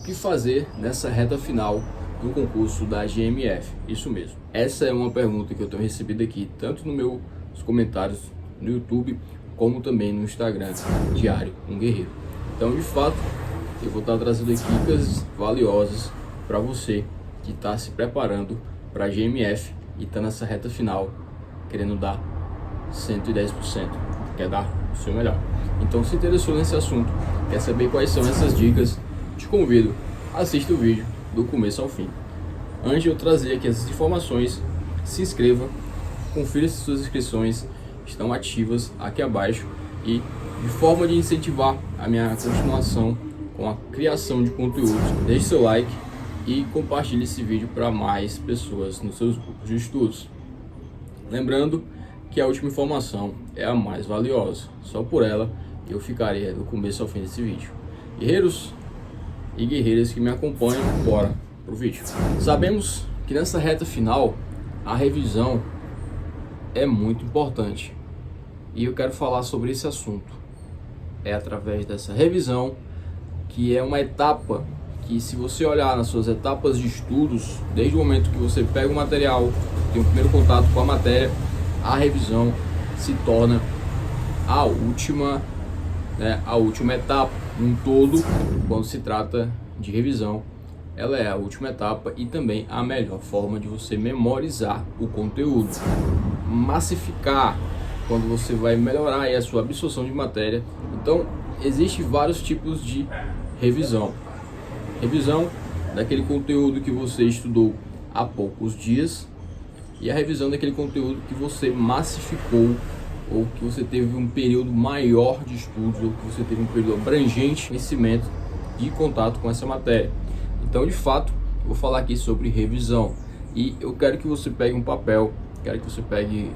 que fazer nessa reta final do concurso da GMF? Isso mesmo. Essa é uma pergunta que eu tenho recebido aqui, tanto nos meus comentários no YouTube, como também no Instagram, Diário Um Guerreiro. Então, de fato, eu vou estar trazendo aqui dicas valiosas para você que está se preparando para a GMF e está nessa reta final, querendo dar 110%, quer dar o seu melhor. Então, se interessou nesse assunto, quer saber quais são essas dicas, te convido, assista o vídeo do começo ao fim. Antes de eu trazer aqui essas informações, se inscreva, confira se suas inscrições estão ativas aqui abaixo e, de forma de incentivar a minha continuação com a criação de conteúdo, deixe seu like e compartilhe esse vídeo para mais pessoas nos seus grupos de estudos. Lembrando que a última informação é a mais valiosa, só por ela eu ficaria do começo ao fim desse vídeo. Guerreiros e guerreiras que me acompanham, bora pro vídeo. Sabemos que nessa reta final a revisão é muito importante e eu quero falar sobre esse assunto. É através dessa revisão, que é uma etapa que, se você olhar nas suas etapas de estudos, desde o momento que você pega o material, tem o primeiro contato com a matéria, a revisão se torna a última etapa. Um todo, quando se trata de revisão, ela é a última etapa e também a melhor forma de você memorizar o conteúdo, massificar, quando você vai melhorar aí a sua absorção de matéria. Então, existem vários tipos de revisão. Revisão daquele conteúdo que você estudou há poucos dias e a revisão daquele conteúdo que você massificou, ou que você teve um período maior de estudos, ou que você teve um período abrangente de conhecimento de contato com essa matéria. Então, de fato, eu vou falar aqui sobre revisão e eu quero que você pegue um papel, quero que você pegue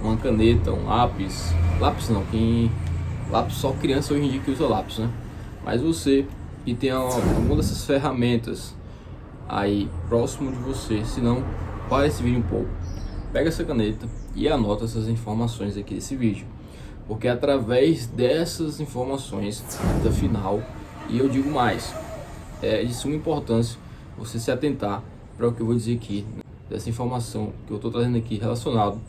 uma caneta, um lápis. Lápis não, lápis só criança hoje em dia que usa lápis, né? Mas você que tem alguma dessas ferramentas aí próximo de você, se não, para esse vídeo um pouco, pega essa caneta e anota essas informações aqui desse vídeo, porque através dessas informações da final, e eu digo mais, é de suma importância você se atentar para o que eu vou dizer aqui, dessa informação que eu estou trazendo aqui relacionado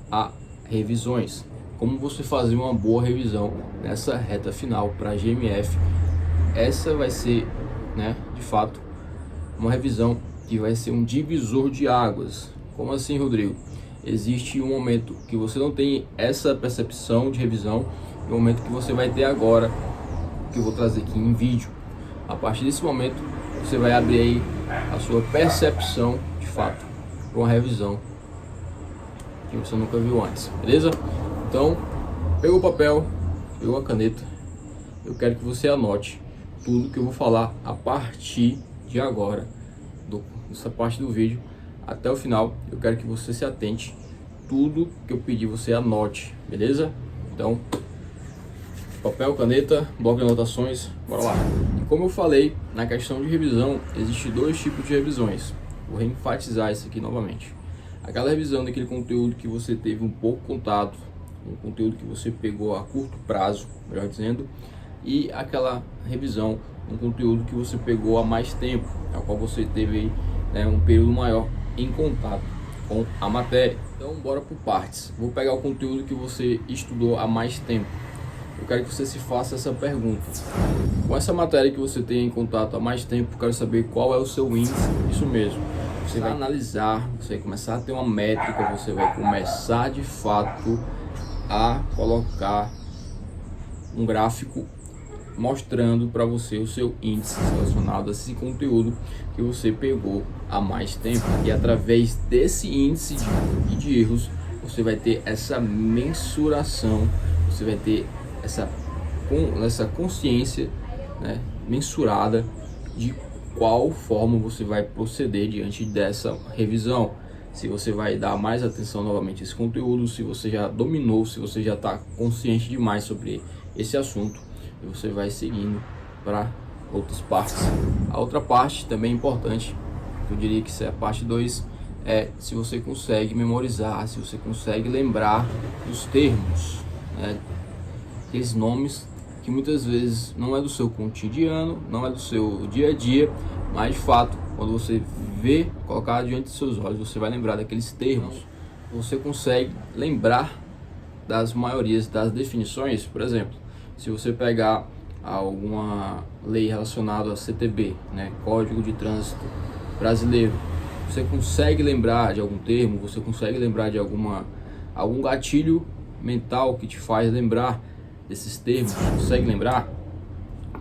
a revisões, como você fazer uma boa revisão nessa reta final para a GMF. Essa vai ser, de fato, uma revisão que vai ser um divisor de águas. Como assim, Rodrigo? Existe um momento que você não tem essa percepção de revisão, e um momento que você vai ter agora, que eu vou trazer aqui em vídeo. A partir desse momento, você vai abrir aí a sua percepção, de fato, para uma revisão que você nunca viu antes, beleza? Então, pegou o papel, pegou a caneta, eu quero que você anote tudo que eu vou falar a partir de agora, dessa parte do vídeo até o final. Eu quero que você se atente, tudo que eu pedi você anote, beleza? Então, papel, caneta, bloco de anotações, bora lá. E como eu falei, na questão de revisão, existem dois tipos de revisões. Vou enfatizar isso aqui novamente. Aquela revisão daquele conteúdo que você teve um pouco contato, um conteúdo que você pegou a curto prazo, melhor dizendo, e aquela revisão, um conteúdo que você pegou há mais tempo, ao qual você teve aí, um período maior em contato com a matéria. Então, bora por partes. Vou pegar o conteúdo que você estudou há mais tempo. Eu quero que você se faça essa pergunta. Com essa matéria que você tem em contato há mais tempo, eu quero saber qual é o seu índice. Isso mesmo. Você vai analisar, você vai começar a ter uma métrica, você vai começar de fato a colocar um gráfico mostrando para você o seu índice relacionado a esse conteúdo que você pegou há mais tempo. E através desse índice de erros, você vai ter essa mensuração, você vai ter essa consciência, mensurada de qual forma você vai proceder diante dessa revisão. Se você vai dar mais atenção novamente a esse conteúdo, se você já dominou, se você já está consciente demais sobre esse assunto, e você vai seguindo para outras partes. A outra parte também importante, eu diria que isso é a parte 2, é se você consegue memorizar, se você consegue lembrar dos termos, aqueles nomes que muitas vezes não é do seu cotidiano, não é do seu dia a dia, mas de fato, quando você vê, colocar diante dos seus olhos, você vai lembrar daqueles termos. Você consegue lembrar das maiorias das definições. Por exemplo, se você pegar alguma lei relacionada a CTB, né, Código de Trânsito Brasileiro, você consegue lembrar de algum termo, você consegue lembrar de algum gatilho mental que te faz lembrar desses termos, consegue lembrar?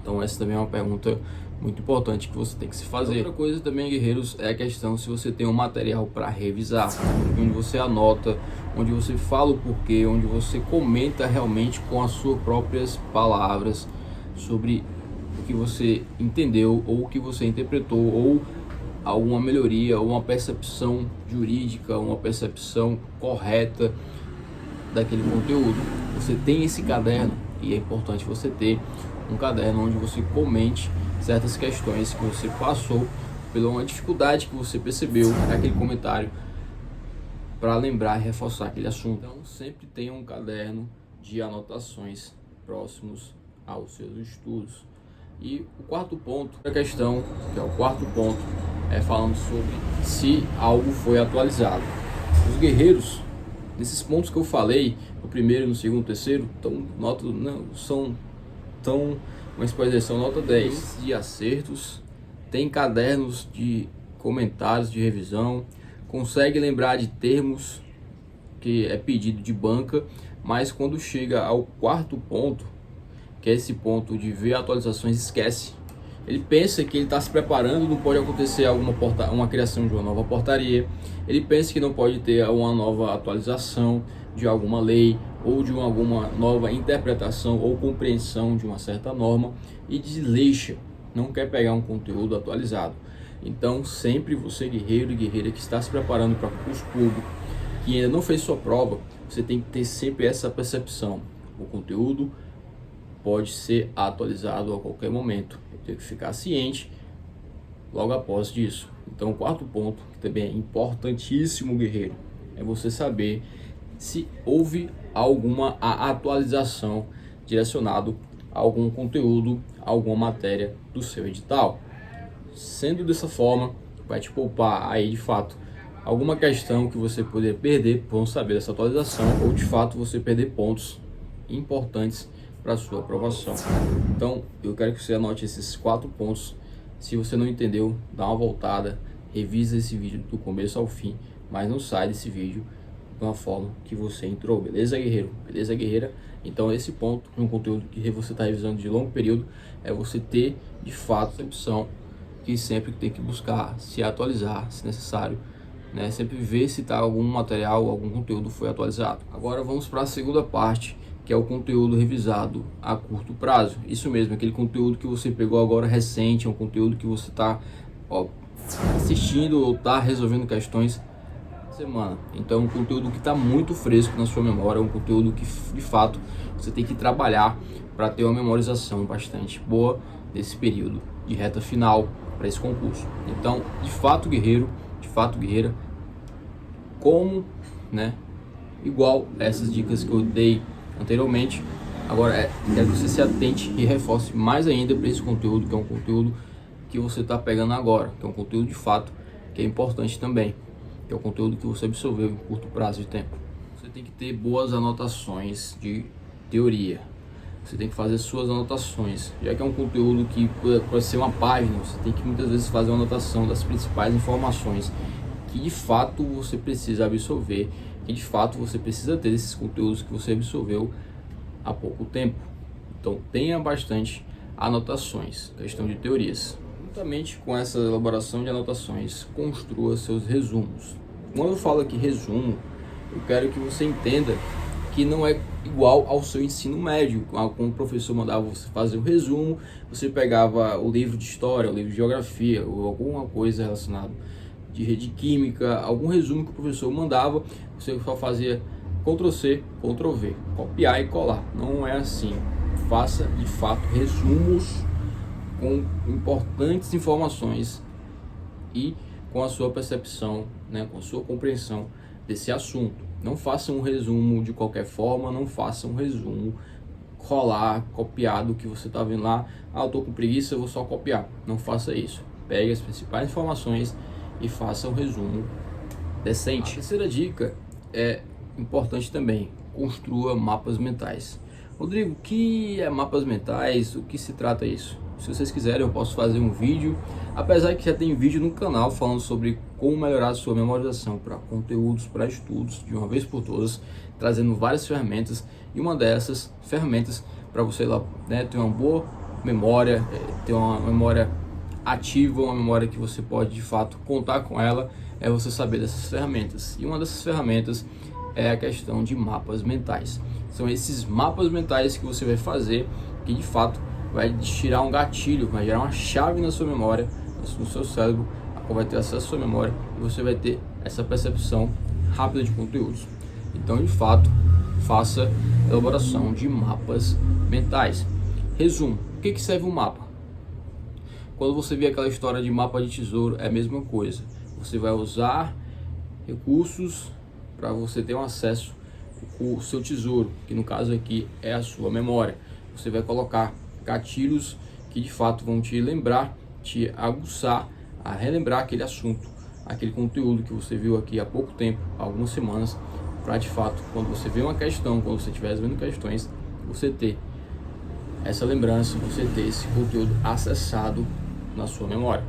Então essa também é uma pergunta muito importante que você tem que se fazer. Outra coisa também, guerreiros, é a questão se você tem um material para revisar, onde você anota, onde você fala o porquê, onde você comenta realmente com as suas próprias palavras sobre o que você entendeu ou o que você interpretou, ou alguma melhoria, ou uma percepção jurídica, uma percepção correta daquele conteúdo. Você tem esse caderno e é importante você ter um caderno onde você comente certas questões que você passou, pela uma dificuldade que você percebeu naquele comentário, para lembrar e reforçar aquele assunto. Então sempre tenha um caderno de anotações próximos aos seus estudos. E o quarto ponto, a questão, que é o quarto ponto, é falando sobre se algo foi atualizado. Os guerreiros, nesses pontos que eu falei, no primeiro, no segundo, no terceiro, são nota 10 de acertos, tem cadernos de comentários de revisão, consegue lembrar de termos que é pedido de banca, mas quando chega ao quarto ponto, que é esse ponto de ver atualizações, esquece. Ele pensa que ele está se preparando, não pode acontecer uma criação de uma nova portaria, ele pensa que não pode ter uma nova atualização de alguma lei ou de alguma nova interpretação ou compreensão de uma certa norma e desleixa, não quer pegar um conteúdo atualizado. Então sempre você, guerreiro e guerreira que está se preparando para concurso público, que ainda não fez sua prova, você tem que ter sempre essa percepção: o conteúdo pode ser atualizado a qualquer momento, eu tenho que ficar ciente logo após disso. Então o quarto ponto, que também é importantíssimo, guerreiro, é você saber se houve alguma atualização direcionado a algum conteúdo, a alguma matéria do seu edital. Sendo dessa forma, vai te poupar aí de fato alguma questão que você poderia perder por não saber dessa atualização, ou de fato você perder pontos importantes para sua aprovação. Então eu quero que você anote esses 4 pontos. Se você não entendeu, dá uma voltada, revisa esse vídeo do começo ao fim, mas não sai desse vídeo de uma forma que você entrou, beleza, guerreiro? Beleza, guerreira? Então esse ponto, um conteúdo que você está revisando de longo período, é você ter de fato a opção que sempre tem que buscar se atualizar, se necessário, né? Sempre ver se tá algum material, algum conteúdo foi atualizado. Agora vamos para a segunda parte, que é o conteúdo revisado a curto prazo. Isso mesmo, aquele conteúdo que você pegou agora recente, é um conteúdo que você está assistindo ou está resolvendo questões semana. Então é um conteúdo que está muito fresco na sua memória, é um conteúdo que de fato você tem que trabalhar para ter uma memorização bastante boa nesse período de reta final para esse concurso. Então, de fato, guerreiro, de fato, guerreira, como, né, igual essas dicas que eu dei anteriormente, agora quero que você se atente e reforce mais ainda para esse conteúdo, que é um conteúdo que você está pegando agora, que é um conteúdo de fato que é importante também, que é o conteúdo que você absorveu em curto prazo de tempo. Você tem que ter boas anotações de teoria, você tem que fazer suas anotações, já que é um conteúdo que pode ser uma página, você tem que muitas vezes fazer uma anotação das principais informações que de fato você precisa absorver, que de fato você precisa ter esses conteúdos que você absorveu há pouco tempo. Então tenha bastante anotações, questão de teorias. Juntamente com essa elaboração de anotações, construa seus resumos. Quando eu falo aqui resumo, eu quero que você entenda que não é igual ao seu ensino médio, como o professor mandava você fazer o resumo, você pegava o livro de história, o livro de geografia, ou alguma coisa relacionada de rede química, algum resumo que o professor mandava, você só fazia Ctrl+C, Ctrl+V, copiar e colar. Não é assim. Faça de fato resumos com importantes informações e com a sua percepção, né, com a sua compreensão desse assunto. Não faça um resumo de qualquer forma, não faça um resumo colar, copiar do que você está vendo lá. Ah, eu tô com preguiça, eu vou só copiar. Não faça isso. Pegue as principais informações e faça um resumo decente. A terceira dica é importante também: construa mapas mentais. Rodrigo, o que é mapas mentais? O que se trata isso? Se vocês quiserem, eu posso fazer um vídeo, apesar que já tem vídeo no canal falando sobre como melhorar a sua memorização para conteúdos, para estudos, de uma vez por todas, trazendo várias ferramentas, e uma dessas ferramentas para você lá, né, ter uma boa memória, ter uma memória ativa, uma memória que você pode de fato contar com ela, é você saber dessas ferramentas. E uma dessas ferramentas é a questão de mapas mentais. São esses mapas mentais que você vai fazer, que de fato vai tirar um gatilho, vai gerar uma chave na sua memória, no seu cérebro, a qual vai ter acesso à sua memória, e você vai ter essa percepção rápida de conteúdos. Então, de fato, faça a elaboração de mapas mentais. Resumo: o que serve um mapa? Quando você vê aquela história de mapa de tesouro, é a mesma coisa. Você vai usar recursos para você ter um acesso ao seu tesouro, que no caso aqui é a sua memória. Você vai colocar gatilhos que de fato vão te lembrar, te aguçar a relembrar aquele assunto, aquele conteúdo que você viu aqui há pouco tempo, há algumas semanas, para de fato, quando você vê uma questão, quando você estiver vendo questões, você ter essa lembrança, você ter esse conteúdo acessado na sua memória.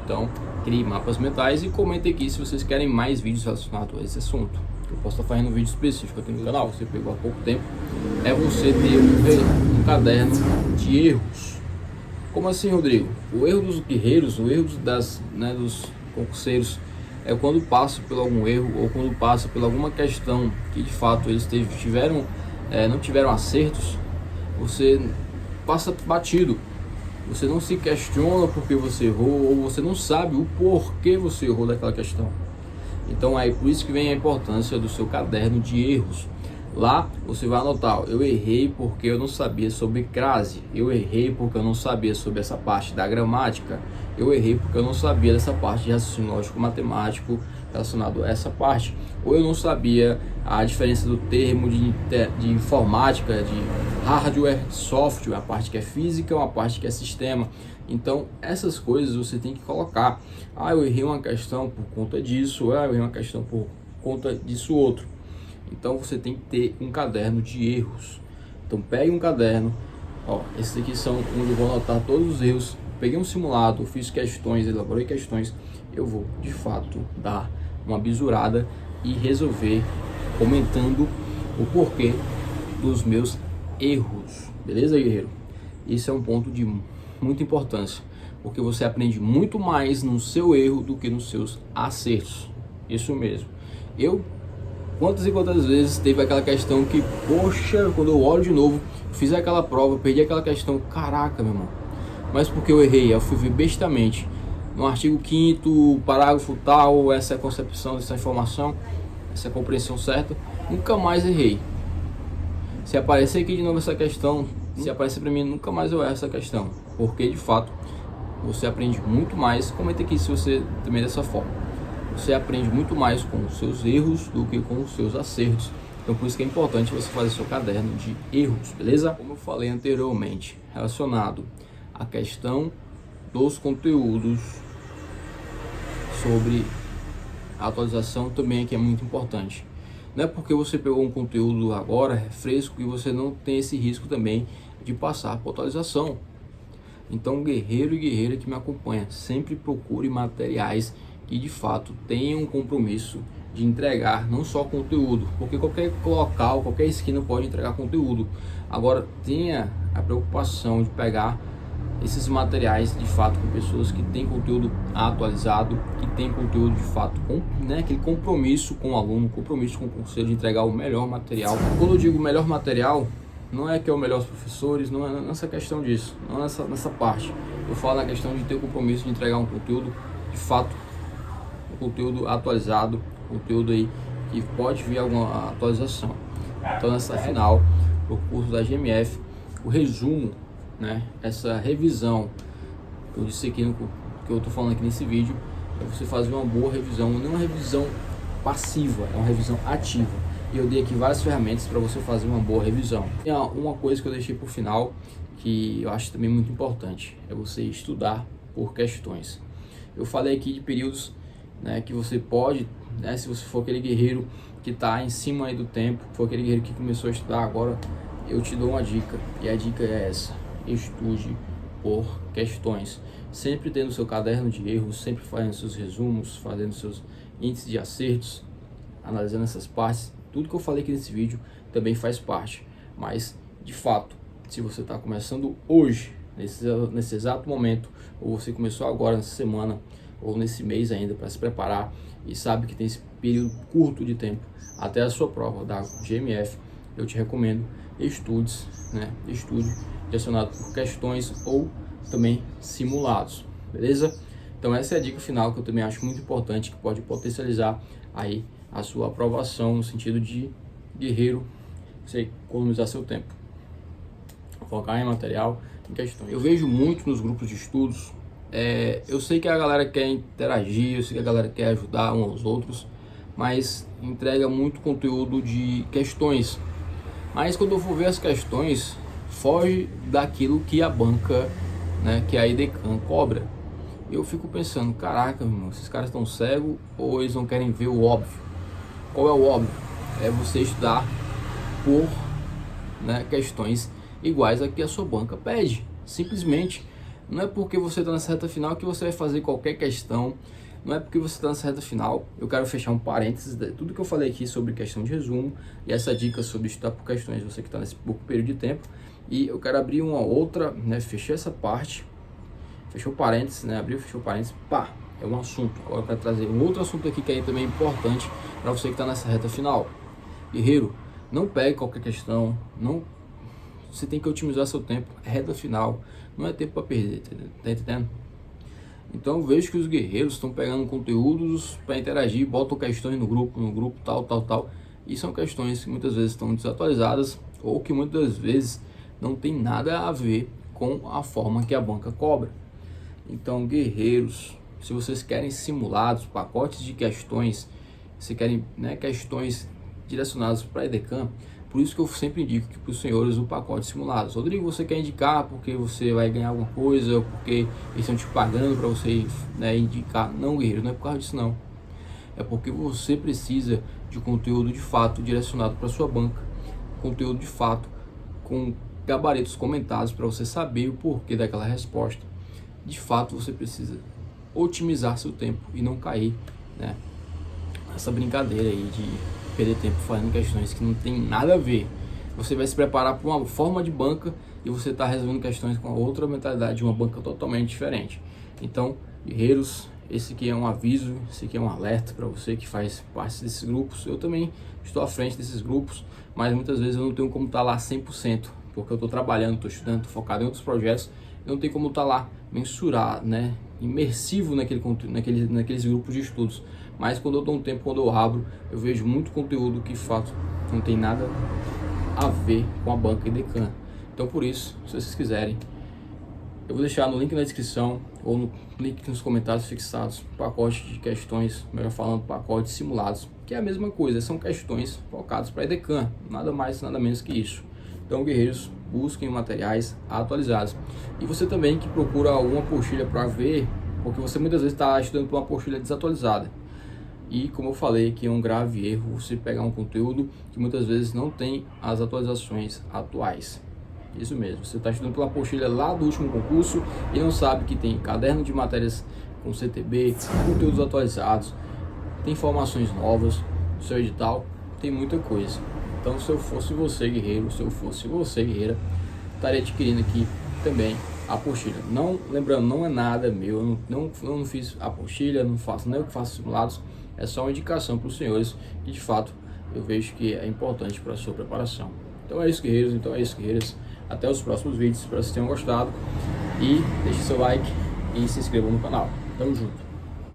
Então, crie mapas mentais e comente aqui se vocês querem mais vídeos relacionados a esse assunto. Eu posso estar fazendo um vídeo específico aqui no canal, você pegou há pouco tempo, é você ter um caderno de erros. Como assim, Rodrigo? O erro dos guerreiros, o erro dos concurseiros, é quando passa por algum erro ou quando passa por alguma questão que de fato eles não tiveram acertos, você passa batido. Você não se questiona porque você errou, ou você não sabe o porquê você errou daquela questão. Então é por isso que vem a importância do seu caderno de erros. Lá você vai anotar: eu errei porque eu não sabia sobre crase, eu errei porque eu não sabia sobre essa parte da gramática, eu errei porque eu não sabia dessa parte de raciocínio lógico matemático relacionado a essa parte, ou eu não sabia a diferença do termo de informática, de hardware, software, a parte que é física, uma parte que é sistema. Então essas coisas você tem que colocar. Ah, eu errei uma questão por conta disso, eu errei uma questão por conta disso outro. Então você tem que ter um caderno de erros. Então pegue um caderno, ó, esses aqui são onde eu vou anotar todos os erros. Peguei um simulado, fiz questões, elaborei questões, eu vou de fato dar uma bisurada e resolver comentando o porquê dos meus erros. Beleza, guerreiro? Isso é um ponto de muita importância, porque você aprende muito mais no seu erro do que nos seus acertos. Isso mesmo. Quantas e quantas vezes teve aquela questão que, poxa, quando eu olho de novo, fiz aquela prova, perdi aquela questão, caraca, meu irmão, mas porque eu errei, eu fui ver bestamente no artigo 5º, parágrafo tal, essa é a concepção dessa informação, essa é a compreensão certa, nunca mais errei. Se aparecer aqui de novo essa questão, se aparecer para mim, nunca mais eu erro essa questão, porque de fato você aprende muito mais. Comenta aqui se você também dessa forma. Você aprende muito mais com os seus erros do que com os seus acertos. Então por isso que é importante você fazer seu caderno de erros, beleza? Como eu falei anteriormente, relacionado à questão dos conteúdos sobre a atualização também, que é muito importante. Não é porque você pegou um conteúdo agora fresco e você não tem esse risco também de passar por atualização. Então, guerreiro e guerreira que me acompanha, sempre procure materiais que de fato tenham um compromisso de entregar não só conteúdo, porque qualquer local, qualquer esquina pode entregar conteúdo. Agora tenha a preocupação de pegar esses materiais de fato com pessoas que têm conteúdo atualizado, que têm conteúdo de fato com, né, aquele compromisso com o aluno, compromisso com o conselho de entregar o melhor material. Quando eu digo melhor material, não é que é o melhor dos professores, não é nessa questão disso, não é nessa parte. Eu falo na questão de ter o compromisso de entregar um conteúdo de fato, um conteúdo atualizado, conteúdo aí que pode vir alguma atualização. Então nessa final do curso da GMF, o resumo, né, essa revisão que eu disse aqui que eu estou falando aqui nesse vídeo, é você fazer uma boa revisão, não uma revisão passiva, é uma revisão ativa. e eu dei aqui várias ferramentas para você fazer uma boa revisão. Tem uma coisa que eu deixei para o final, que eu acho também muito importante, é você estudar por questões. Eu falei aqui de períodos, né, que você pode, né, se você for aquele guerreiro que está em cima aí do tempo, for aquele guerreiro que começou a estudar agora, eu te dou uma dica, e a dica é essa: estude por questões, sempre tendo seu caderno de erros, sempre fazendo seus resumos, fazendo seus índices de acertos, analisando essas partes. Tudo que eu falei aqui nesse vídeo também faz parte, mas de fato, se você está começando hoje, nesse exato momento, ou você começou agora nessa semana, ou nesse mês ainda para se preparar, e sabe que tem esse período curto de tempo até a sua prova da GMF, eu te recomendo estude direcionado por questões ou também simulados, beleza? Então essa é a dica final que eu também acho muito importante, que pode potencializar aí a sua aprovação no sentido de guerreiro, você economizar seu tempo, focar em material, em questões. Eu vejo muito nos grupos de estudos, eu sei que a galera quer interagir, eu sei que a galera quer ajudar uns aos outros, mas entrega muito conteúdo de questões. Mas quando eu for ver as questões, foge daquilo que a banca, né, que a Edecam cobra. Eu fico pensando, caraca, meu irmão, esses caras estão cegos ou eles não querem ver o óbvio? Qual é o óbvio? É você estudar por, né, questões iguais a que a sua banca pede. Simplesmente, não é porque você está nessa reta final que você vai fazer qualquer questão. Não é porque você está nessa reta final. Eu quero fechar um parênteses de tudo que eu falei aqui sobre questão de resumo e essa dica sobre estudar por questões, você que está nesse pouco período de tempo. E eu quero abrir uma outra, né, fechei essa parte, fechou parênteses, né, abriu, fechou parênteses, pá, é um assunto. Agora eu quero trazer um outro assunto aqui que aí também é importante para você que está nessa reta final. Guerreiro, não pegue qualquer questão, não, você tem que otimizar seu tempo, é reta final, não é tempo para perder, tá entendendo? Então eu vejo que os guerreiros estão pegando conteúdos para interagir, botam questões no grupo tal, e são questões que muitas vezes estão desatualizadas ou que muitas vezes não tem nada a ver com a forma que a banca cobra. Então, guerreiros, se vocês querem simulados, pacotes de questões, se querem, né, questões direcionadas para a Edecam, por isso que eu sempre indico que para os senhores o pacote simulados. Rodrigo, você quer indicar porque você vai ganhar alguma coisa, ou porque eles estão te pagando para você, né, indicar? Não, guerreiro, não é por causa disso não. É porque você precisa de conteúdo de fato direcionado para sua banca, conteúdo de fato com gabaritos comentados para você saber o porquê daquela resposta. De fato, você precisa otimizar seu tempo e não cair, né, nessa brincadeira aí de perder tempo fazendo questões que não tem nada a ver. Você vai se preparar para uma forma de banca e você está resolvendo questões com a outra mentalidade de uma banca totalmente diferente. Então, guerreiros, esse aqui é um aviso, esse aqui é um alerta para você que faz parte desses grupos. Eu também estou à frente desses grupos, mas muitas vezes eu não tenho como estar lá 100%, porque eu estou trabalhando, estou estudando, estou focado em outros projetos. Eu não tenho como estar lá, mensurar, né, imersivo naqueles grupos de estudos. Mas quando eu dou um tempo, quando eu abro, eu vejo muito conteúdo que de fato não tem nada a ver com a banca Edecam. Então por isso, se vocês quiserem, eu vou deixar no link na descrição ou no link nos comentários fixados, pacote de questões, melhor falando, pacotes simulados, que é a mesma coisa, são questões focadas para a Edecam, nada mais, nada menos que isso. Então, guerreiros, busquem materiais atualizados. E você também que procura alguma apostila para ver, porque você muitas vezes está estudando por uma apostila desatualizada. E como eu falei, que é um grave erro você pegar um conteúdo que muitas vezes não tem as atualizações atuais. Isso mesmo, você está estudando pela apostila lá do último concurso e não sabe que tem caderno de matérias com CTB, conteúdos atualizados, tem informações novas, no seu edital tem muita coisa. Então, se eu fosse você, guerreiro, se eu fosse você, guerreira, estaria adquirindo aqui também a apostila. Não, lembrando, não é nada meu, eu não fiz apostila, não faço nem eu que faço simulados, é só uma indicação para os senhores que de fato eu vejo que é importante para a sua preparação. Então é isso, guerreiros, guerreiras, até os próximos vídeos, espero que vocês tenham gostado e deixe seu like e se inscreva no canal. Tamo junto!